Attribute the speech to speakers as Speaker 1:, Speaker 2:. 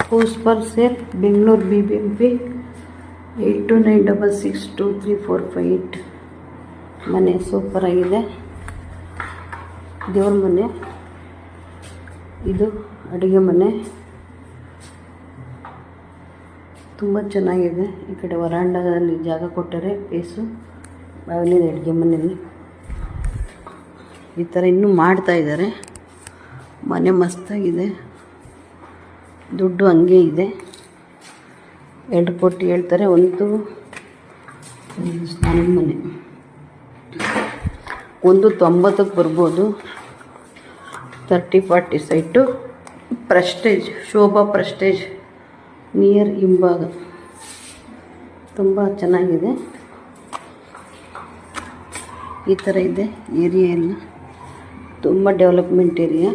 Speaker 1: House for sale Bengaluru BBMP 8296623458 ಮನೆ ಸೂಪರಾಗಿದೆ. ದೇವ್ರ ಮನೆ ಇದು, ಅಡುಗೆ ಮನೆ ತುಂಬ ಚೆನ್ನಾಗಿದೆ. ಈ ಕಡೆ ವರಾಂಡದಲ್ಲಿ ಜಾಗ ಕೊಟ್ಟರೆ ಪೇಸು ಬಾಗಿಲಿನ ಅಡುಗೆ ಮನೆಯಲ್ಲಿ ಈ ಥರ ಇನ್ನೂ ಮಾಡ್ತಾಯಿದ್ದಾರೆ. ಮನೆ ಮಸ್ತಾಗಿದೆ, ದುಡ್ಡು ಹಂಗೆ ಇದೆ. 2 ಕೋಟಿ ಹೇಳ್ತಾರೆ. ಒಂದು ಸ್ನಾನದ ಮನೆ 190ಕ್ಕೆ ಬರ್ಬೋದು. 30-40 site. Prestige, Shobha prestige near ಹಿಂಭಾಗ ತುಂಬ ಚೆನ್ನಾಗಿದೆ. ಈ ಥರ ಇದೆ ಏರಿಯಾ ಎಲ್ಲ, ತುಂಬ ಡೆವಲಪ್ಮೆಂಟ್ ಏರಿಯಾ.